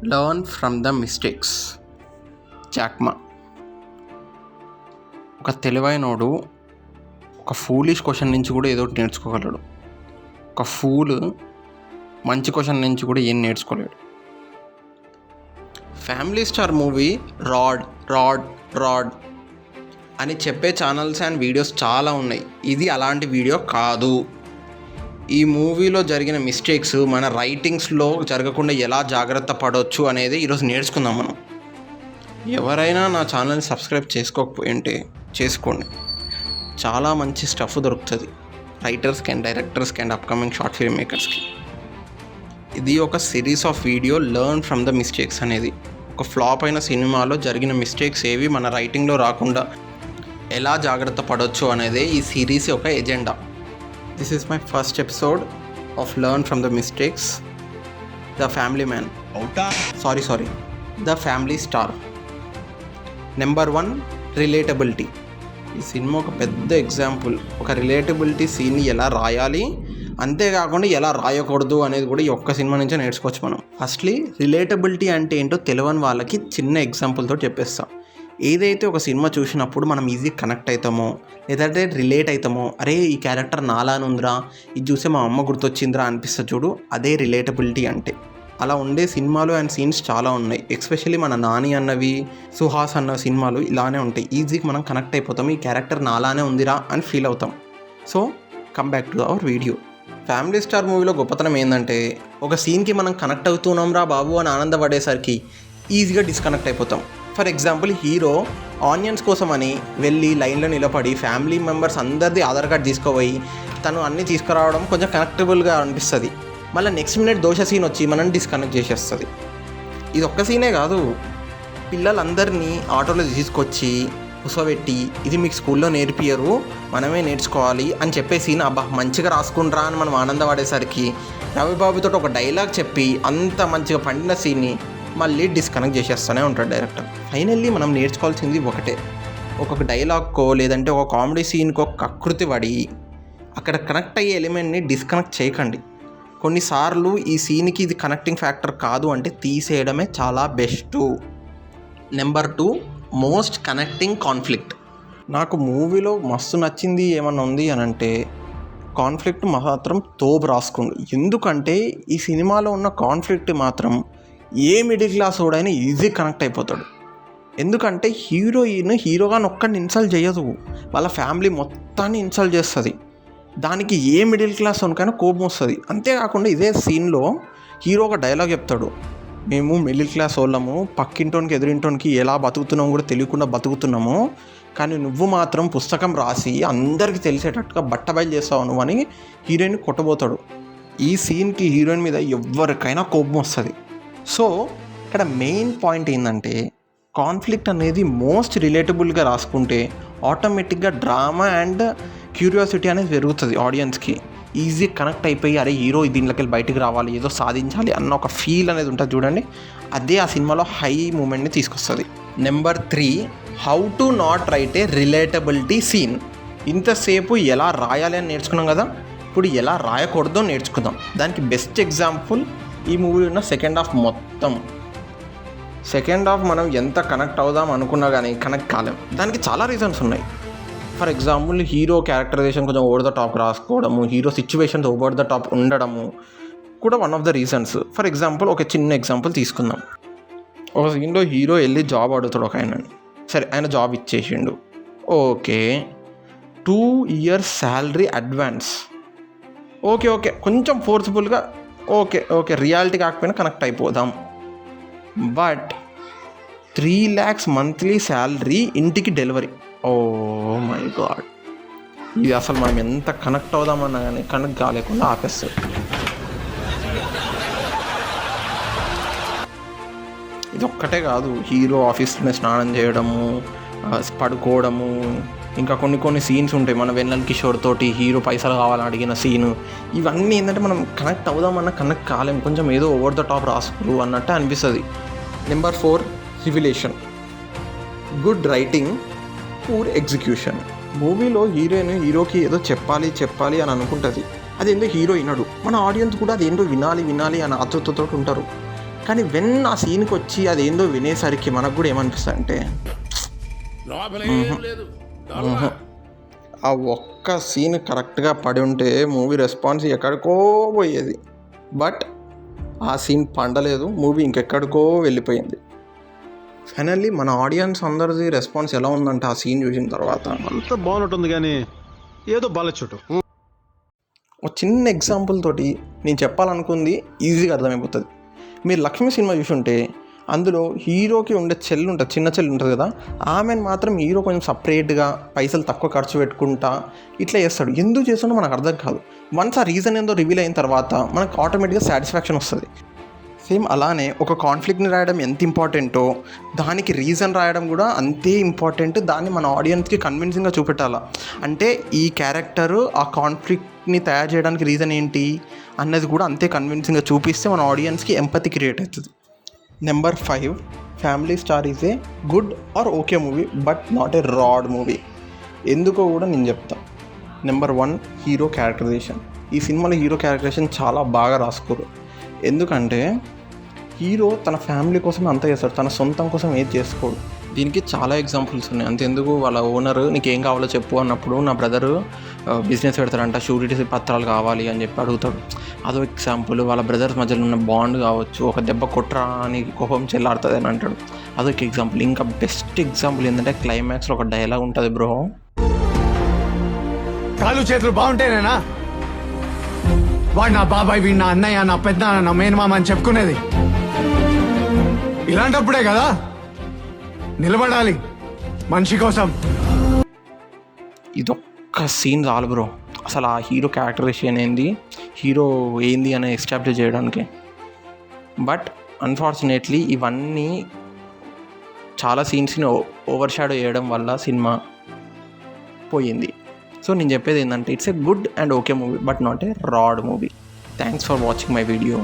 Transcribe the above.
Learn from the mistakes. Jack Ma. ఒక తెలివైనోడు ఒక foolish question నుంచి కూడా ఏదో ఒకటి నేర్చుకోగలడు. ఒక ఫూల్ మంచి క్వశ్చన్ నుంచి కూడా ఏం నేర్చుకోలేడు. Family Star movie rod rod rod అని చెప్పే ఛానల్స్ అండ్ వీడియోస్ చాలా ఉన్నాయి. ఇది అలాంటి వీడియో కాదు. ఈ మూవీలో జరిగిన మిస్టేక్స్ మన రైటింగ్స్లో జరగకుండా ఎలా జాగ్రత్త పడవచ్చు అనేది ఈరోజు నేర్చుకుందాం మనం. ఎవరైనా నా ఛానల్ని సబ్స్క్రైబ్ చేసుకోకపోయింటే చేసుకోండి. చాలా మంచి స్టఫ్ దొరుకుతుంది రైటర్స్కి అండ్ డైరెక్టర్స్కి అండ్ అప్కమింగ్ షార్ట్ ఫిల్మ్ మేకర్స్కి. ఇది ఒక series of video learn from the mistakes అనేది. ఒక ఫ్లాప్ అయిన సినిమాలో జరిగిన మిస్టేక్స్ ఏవి మన రైటింగ్లో రాకుండా ఎలా జాగ్రత్త పడవచ్చు అనేది ఈ సిరీస్ యొక్క agenda. This is my first episode of learn from the mistakes. The family man. Sorry the family star. Number 1, relatability. ఈ సినిమా ఒక పెద్ద ఎగ్జాంపుల్. ఒక రిలేటబిలిటీ సీన్ని ఎలా రాయాలి, అంతేకాకుండా ఎలా రాయకూడదు అనేది కూడా ఈ ఒక్క సినిమా నుంచే నేర్చుకోవచ్చు మనం. ఫస్ట్లీ రిలేటబిలిటీ అంటే ఏంటో తెలియని వాళ్ళకి చిన్న ఎగ్జాంపుల్తో చెప్పేస్తాం. ఏదైతే ఒక సినిమా చూసినప్పుడు మనం ఈజీ కనెక్ట్ అవుతామో లేదంటే రిలేట్ అవుతామో, అరే ఈ క్యారెక్టర్ నాలానే ఉందిరా, ఇది చూసే మా అమ్మ గుర్తొచ్చిందిరా అనిపిస్తుంది చూడు, అదే రిలేటబిలిటీ అంటే. అలా ఉండే సినిమాలు అండ్ సీన్స్ చాలా ఉన్నాయి. ఎస్పెషల్లీ మన నాని అన్నవి, సుహాస్ అన్న సినిమాలు ఇలానే ఉంటాయి. ఈజీగా మనం కనెక్ట్ అయిపోతాం, ఈ క్యారెక్టర్ నాలానే ఉందిరా అని ఫీల్ అవుతాం. So come back to our video. Family star మూవీలో గొప్పతనం ఏంటంటే ఒక సీన్కి మనం కనెక్ట్ అవుతున్నాం రా బాబు అని ఆనందపడేసరికి ఈజీగా డిస్కనెక్ట్ అయిపోతాం. ఫర్ ఎగ్జాంపుల్, హీరో ఆనియన్స్ కోసం అని వెళ్ళి లైన్లో నిలబడి ఫ్యామిలీ మెంబర్స్ అందరిది ఆధార్ కార్డ్ తీసుకుపోయి తను అన్నీ తీసుకురావడం కొంచెం కనెక్టబుల్గా అనిపిస్తుంది. మళ్ళీ నెక్స్ట్ మినిట్ దోశ సీన్ వచ్చి మనల్ని డిస్కనెక్ట్ చేసేస్తుంది. ఇది ఒక్క సీనే కాదు, పిల్లలందరినీ ఆటోలో తీసుకొచ్చి కూర్చోబెట్టి ఇది మీకు స్కూల్లో నేర్పియరు, మనమే నేర్చుకోవాలి అని చెప్పే సీన్ అబ్బా మంచిగా రాసుకుంటారా అని మనం ఆనందపడేసరికి రవిబాబుతో ఒక డైలాగ్ చెప్పి అంత మంచిగా పండిన సీన్ని మళ్ళీ డిస్కనెక్ట్ చేసేస్తూనే ఉంటాడు డైరెక్టర్. ఫైనల్లీ మనం నేర్చుకోవాల్సింది ఒకటే, ఒక్కొక్క డైలాగ్కో లేదంటే ఒక కామెడీ సీన్కో కకృతి పడి అక్కడ కనెక్ట్ అయ్యే ఎలిమెంట్ని డిస్కనెక్ట్ చేయకండి. కొన్నిసార్లు ఈ సీన్కి ఇది కనెక్టింగ్ ఫ్యాక్టర్ కాదు అంటే తీసేయడమే చాలా best. Number 2, most connecting conflict. నాకు మూవీలో మస్తు నచ్చింది ఏమన్నా ఉంది అని అంటే కాన్ఫ్లిక్ట్ మాత్రం తోపు రాసుకోండి. ఎందుకంటే ఈ సినిమాలో ఉన్న కాన్ఫ్లిక్ట్ మాత్రం ఏ మిడిల్ క్లాస్ వాడైనా ఈజీ కనెక్ట్ అయిపోతాడు. ఎందుకంటే హీరోయిన్ హీరోగాని ఒక్కడిని ఇన్సల్ట్ చేయదు, వాళ్ళ ఫ్యామిలీ మొత్తాన్ని ఇన్సల్ట్ చేస్తుంది. దానికి ఏ మిడిల్ క్లాస్ వానికైనా కోపం వస్తుంది. అంతేకాకుండా ఇదే సీన్లో హీరో ఒక డైలాగ్ చెప్తాడు, మేము మిడిల్ క్లాస్ వాళ్ళము, పక్కింటోనికి ఎదురింటోనికి ఎలా బతుకుతున్నాము కూడా తెలియకుండా బతుకుతున్నాము, కానీ నువ్వు మాత్రం పుస్తకం రాసి అందరికీ తెలిసేటట్టుగా బట్టబయలు చేస్తావు నువ్వు అని హీరోయిన్ కొట్టబోతాడు. ఈ సీన్కి హీరోయిన్ మీద ఎవరికైనా కోపం వస్తుంది. సో ఇక్కడ మెయిన్ పాయింట్ ఏంటంటే కాన్ఫ్లిక్ట్ అనేది మోస్ట్ రిలేటబుల్గా రాసుకుంటే ఆటోమేటిక్గా డ్రామా అండ్ క్యూరియాసిటీ అనేది పెరుగుతుంది. ఆడియన్స్కి ఈజీ కనెక్ట్ అయిపోయి అరే హీరో దీంట్లోకి వెళ్ళి బయటకు రావాలి, ఏదో సాధించాలి అన్న ఒక ఫీల్ అనేది ఉంటుంది చూడండి, అదే ఆ సినిమాలో హై మూమెంట్ని తీసుకొస్తుంది. Number 3, how to not write a relatability scene. ఇంతసేపు ఎలా రాయాలి అని నేర్చుకున్నాం కదా, ఇప్పుడు ఎలా రాయకూడదో నేర్చుకుందాం. దానికి బెస్ట్ ఎగ్జాంపుల్ ఈ మూవీలో ఉన్న సెకండ్ హాఫ్ మొత్తం. సెకండ్ హాఫ్ మనం ఎంత కనెక్ట్ అవుదాం అనుకున్నా కానీ కనెక్ట్ కాలేం. దానికి చాలా రీజన్స్ ఉన్నాయి. ఫర్ ఎగ్జాంపుల్, హీరో క్యారెక్టరైజేషన్ కొంచెం ఓవర్ ద టాప్ రాసుకోవడము, hero situations over the top ఉండడము కూడా one of the reasons. For example, ఒక చిన్న ఎగ్జాంపుల్ తీసుకుందాం. ఒక సీన్లో హీరో వెళ్ళి జాబ్ అడుగుతాడు ఒక ఆయనని. సరే ఆయన జాబ్ ఇచ్చేసిండు, okay 2 years salary advance, okay కొంచెం ఫోర్స్ఫుల్గా ఓకే రియాలిటీ కాకపోయినా కనెక్ట్ అయిపోదాం. బట్ 3 lakhs మంత్లీ శాలరీ, ఇంటికి డెలివరీ. ఓ మై గాడ్, ఇది అసలు మనం ఎంత కనెక్ట్ అవుదామన్నా కానీ కనెక్ట్ కాలేకుండా ఆపేస్తుంది. ఇది ఒక్కటే కాదు, హీరో ఆఫీస్లోనే స్నానం చేయడము, పడుకోవడము, ఇంకా కొన్ని సీన్స్ ఉంటాయి. మన వెన్నెల కిషోర్ తోటి హీరో పైసలు కావాలని అడిగిన సీను, ఇవన్నీ ఏంటంటే మనం కనెక్ట్ అవుదామన్నా కనెక్ట్ కాలేం, కొంచెం ఏదో ఓవర్ ద టాప్ రాసుకురు అన్నట్టు అనిపిస్తుంది. Number 4, revelation. Good writing, poor execution. మూవీలో హీరోకి ఏదో చెప్పాలి అని అనుకుంటుంది, అదేందో హీరో వినడు. మన ఆడియన్స్ కూడా అదేంటో వినాలి అని ఆతృతతో ఉంటారు. కానీ వెన్ ఆ సీన్కి వచ్చి అదేందో వినేసరికి మనకు కూడా ఏమనిపిస్తుంది అంటే ఆ ఒక్క సీన్ కరెక్ట్గా పడి ఉంటే మూవీ రెస్పాన్స్ ఎక్కడికో పోయేది. బట్ ఆ సీన్ పండలేదు, మూవీ ఇంకెక్కడికో వెళ్ళిపోయింది. ఫైనల్లీ మన ఆడియన్స్ అందరిది రెస్పాన్స్ ఎలా ఉందంటే ఆ సీన్ చూసిన తర్వాత అంతా బాగుంటుంది కానీ ఏదో బాలచోటు. ఒక చిన్న ఎగ్జాంపుల్ తోటి నేను చెప్పాలనుకుంది ఈజీగా అర్థమైపోతుంది. మీరు లక్ష్మి సినిమా చూసుంటే అందులో హీరోకి ఉండే చెల్లి ఉంటుంది, చిన్న చెల్లి ఉంటుంది కదా, ఆమెను మాత్రం హీరో కొంచెం సపరేట్గా పైసలు తక్కువ ఖర్చు పెట్టుకుంటా ఇట్లా చేస్తాడు. ఎందుకు చేస్తాడో మనకు అర్థం కాదు. వన్స్ ఆ రీజన్ ఏందో రివీల్ అయిన తర్వాత మనకు ఆటోమేటిక్గా సాటిస్ఫాక్షన్ వస్తుంది. సేమ్ అలానే ఒక కాన్ఫ్లిక్ట్ని రాయడం ఎంత ఇంపార్టెంటో దానికి రీజన్ రాయడం కూడా అంతే ఇంపార్టెంట్. దాన్ని మన ఆడియన్స్కి కన్విన్సింగ్గా చూపెట్టాలా. అంటే ఈ క్యారెక్టరు ఆ కాన్ఫ్లిక్ట్ని తయారు చేయడానికి రీజన్ ఏంటి అన్నది కూడా అంతే కన్విన్సింగ్గా చూపిస్తే మన ఆడియన్స్కి ఎంపతి క్రియేట్ అవుతుంది. Number 5, Family Star is a good or okay movie but not a rad movie. ఎందుకో కూడా నేను చెప్తాను. Number 1, hero characterisation. ఈ సినిమాలో హీరో క్యారెక్టరైజేషన్ చాలా బాగా రాసుకోరు. ఎందుకంటే హీరో తన ఫ్యామిలీ కోసం అంతా చేస్తాడు, తన సొంతం కోసం ఏది చేసుకోడు. దీనికి చాలా ఎగ్జాంపుల్స్ ఉన్నాయి. అంతెందుకు వాళ్ళ ఓనర్ నీకేం కావాలో చెప్పు అన్నప్పుడు నా బ్రదరు బిజినెస్ పెడతాడంట, షూరిటీ పత్రాలు కావాలి అని చెప్పి అడుగుతాడు. అదో ఎగ్జాంపుల్. వాళ్ళ బ్రదర్స్ మధ్యలో ఉన్న బాండ్ కావచ్చు, ఒక దెబ్బ కొట్రా అని కోపం చెల్లాడుతుంది అని అంటాడు, అదొక ఎగ్జాంపుల్. ఇంకా బెస్ట్ ఎగ్జాంపుల్ ఏంటంటే క్లైమాక్స్లో ఒక డైలాగ్ ఉంటుంది బ్రో, కాళ్ళు చేతులు బాగుంటేనేనా వాడు నా బాబాయ్, వీడు నా అన్నయ్య, నా పెద్ద, నా మేనమామ అని చెప్పుకునేది. ఇలాంటప్పుడే కదా నిలబడాలి మనిషి కోసం. ఇదొక్క సీన్ చాలు బ్రో అసలు ఆ హీరో క్యారెక్టరైజేషన్ ఏంది, హీరో ఏంది అని ఎస్టాబ్లిష్ చేయడానికి. బట్ అన్ఫార్చునేట్లీ ఇవన్నీ చాలా సీన్స్ని ఓవర్ షాడో చేయడం వల్ల సినిమా పోయింది. సో నేను చెప్పేది ఏంటంటే it's a good and okay movie but not a rad movie. Thanks for watching my video.